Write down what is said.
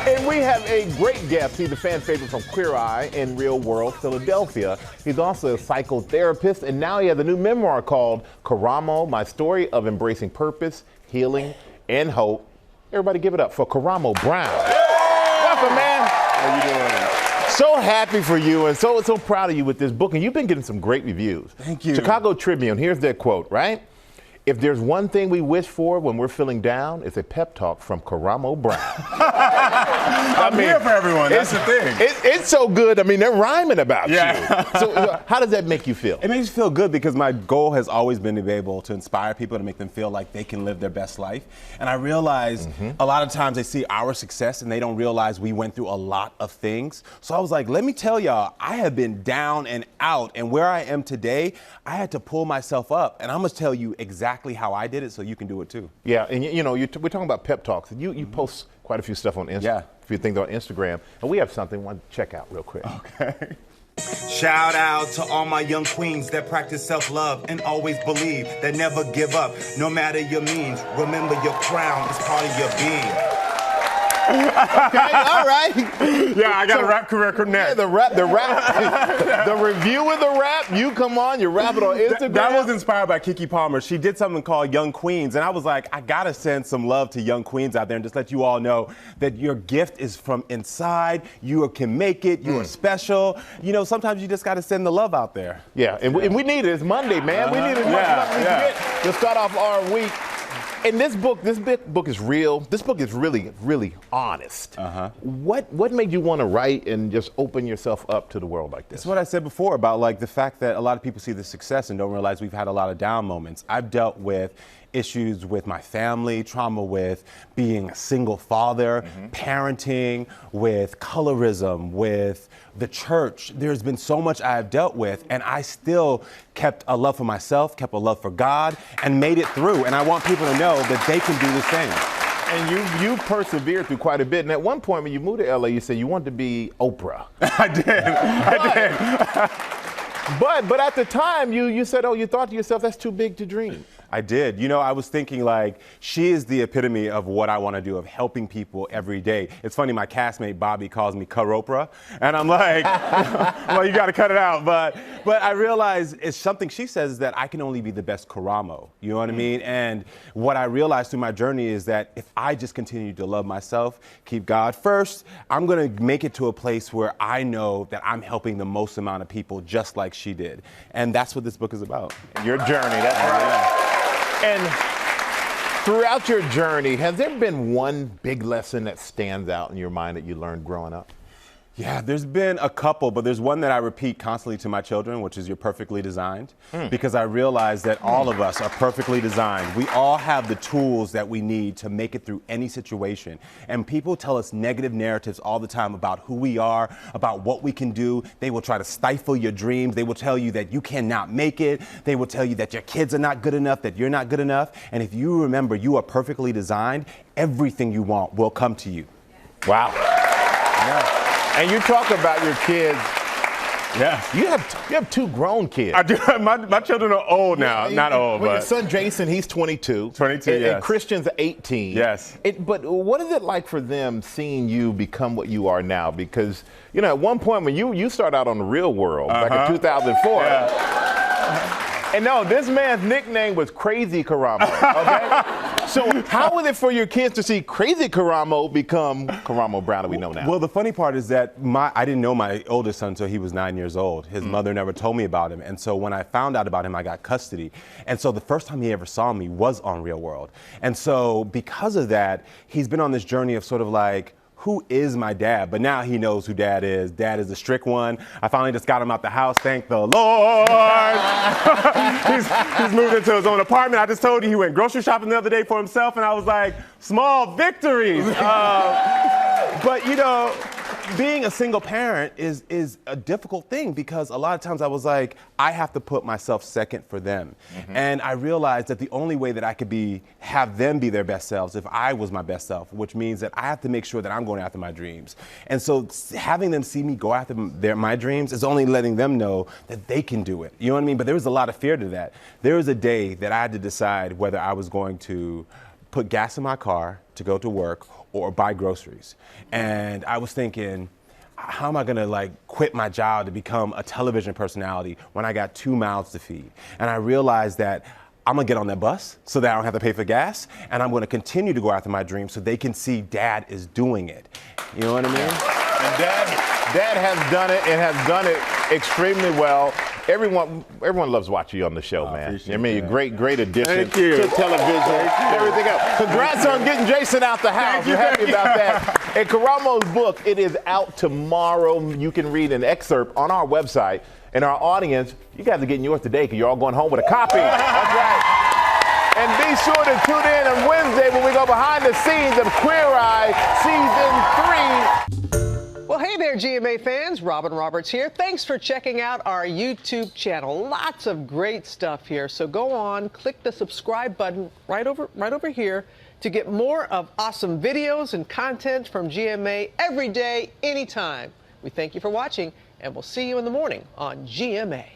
And we have a great guest. He's a fan favorite from Queer Eye in Real World, Philadelphia. He's also a psychotherapist, and now he has a new memoir called Karamo, My Story of Embracing Purpose, Healing, and Hope. Everybody give it up for Karamo Brown. Welcome, man. How you doing? So happy for you and so proud of you with this book, and you've been getting some great reviews. Thank you. Chicago Tribune, here's their quote, right? If there's one thing we wish for when we're feeling down, it's a pep talk from Karamo Brown. I'm here for everyone. That's the thing. It's so good. I mean, they're rhyming about you. Yeah. So how does that make you feel? It makes me feel good because my goal has always been to be able to inspire people, to make them feel like they can live their best life. And I realize a lot of times they see our success and they don't realize we went through a lot of things. So I was like, let me tell y'all, I have been down and out, and where I am today, I had to pull myself up. And I'm gonna tell you exactly how I did it so you can do it too. Yeah, and you know, we're talking about pep talks. And you post quite a few stuff on Instagram. Yeah. A few things on Instagram. And we have something I want to check out real quick. Okay. Shout out to all my young queens that practice self-love and always believe, that never give up, no matter your means. Remember, your crown is part of your being. Okay, all right. Yeah, I got a rap career Yeah, next. the review of the rap, you come on, you rap it on Instagram. That was inspired by Keke Palmer. She did something called Young Queens, and I was like, I gotta send some love to young queens out there and just let you all know that your gift is from inside. You can make it. You are special. You know, sometimes you just gotta send the love out there. Yeah, and we need it. It's Monday, man. We need as much love as we can get to start off our week. And this book is real. This book is really, really honest. What made you want to write and just open yourself up to the world like this? It's what I said before about like the fact that a lot of people see the success and don't realize we've had a lot of down moments. I've dealt with issues with my family, trauma with being a single father, parenting, with colorism, with the church. There's been so much I have dealt with, and I still kept a love for myself, kept a love for God, and made it through. And I want people to know that they can do the same. And you persevered through quite a bit. And at one point when you moved to LA, you said you wanted to be Oprah. I did. But at the time, you said, you thought to yourself, that's too big to dream. I did. You know, I was thinking like, she is the epitome of what I want to do, of helping people every day. It's funny, my castmate Bobby calls me Karopra, and I'm like, well, you got to cut it out. But I realize it's something she says, is that I can only be the best Karamo. You know what I mean? And what I realized through my journey is that if I just continue to love myself, keep God first, I'm going to make it to a place where I know that I'm helping the most amount of people just like she did. And that's what this book is about. Your journey, that's right. And throughout your journey, has there been one big lesson that stands out in your mind that you learned growing up? Yeah, there's been a couple, but there's one that I repeat constantly to my children, which is you're perfectly designed. Because I realize that all of us are perfectly designed. We all have the tools that we need to make it through any situation. And people tell us negative narratives all the time about who we are, about what we can do. They will try to stifle your dreams. They will tell you that you cannot make it. They will tell you that your kids are not good enough, that you're not good enough. And if you remember you are perfectly designed, everything you want will come to you. Wow. Yeah. And you talk about your kids. Yeah. You have two grown kids. I do. My children are old now. Not old, well, but. Your son Jason, he's 22. 22, and, yes. And Christian's 18. Yes. But what is it like for them seeing you become what you are now? Because, you know, at one point when you started out on The Real World back in 2004. And no, this man's nickname was Crazy Karamo, okay? So how was it for your kids to see Crazy Karamo become Karamo Brown that we know now? Well, the funny part is that I didn't know my oldest son until he was 9 years old. His mother never told me about him. And so when I found out about him, I got custody. And so the first time he ever saw me was on Real World. And so because of that, he's been on this journey of sort of like, who is my dad? But now he knows who dad is. Dad is a strict one. I finally just got him out the house, thank the Lord. he's moved into his own apartment. I just told you he went grocery shopping the other day for himself, and I was like, small victories. But you know, being a single parent is a difficult thing because a lot of times I was like, I have to put myself second for them. And I realized that the only way that I could have them be their best selves if I was my best self, which means that I have to make sure that I'm going after my dreams. And so having them see me go after my dreams is only letting them know that they can do it. You know what I mean? But there was a lot of fear to that. There was a day that I had to decide whether I was going to put gas in my car to go to work or buy groceries. And I was thinking, how am I gonna like quit my job to become a television personality when I got 2 mouths to feed? And I realized that I'm gonna get on that bus so that I don't have to pay for gas, and I'm gonna continue to go after my dreams so they can see Dad is doing it. You know what I mean? And Dad has done it and has done it extremely well. Everyone loves watching you on the show, man. I mean, you're great addition to television and everything else. Congrats on getting Jason out the house. We're happy about that. And Karamo's book, it is out tomorrow. You can read an excerpt on our website. And our audience, you guys are getting yours today because you're all going home with a copy. That's right. And be sure to tune in on Wednesday when we go behind the scenes of Queer Eye Season 3. Well, hey there, GMA fans. Robin Roberts here. Thanks for checking out our YouTube channel. Lots of great stuff here. So go on, click the subscribe button right over here to get more of awesome videos and content from GMA every day, anytime. We thank you for watching, and we'll see you in the morning on GMA.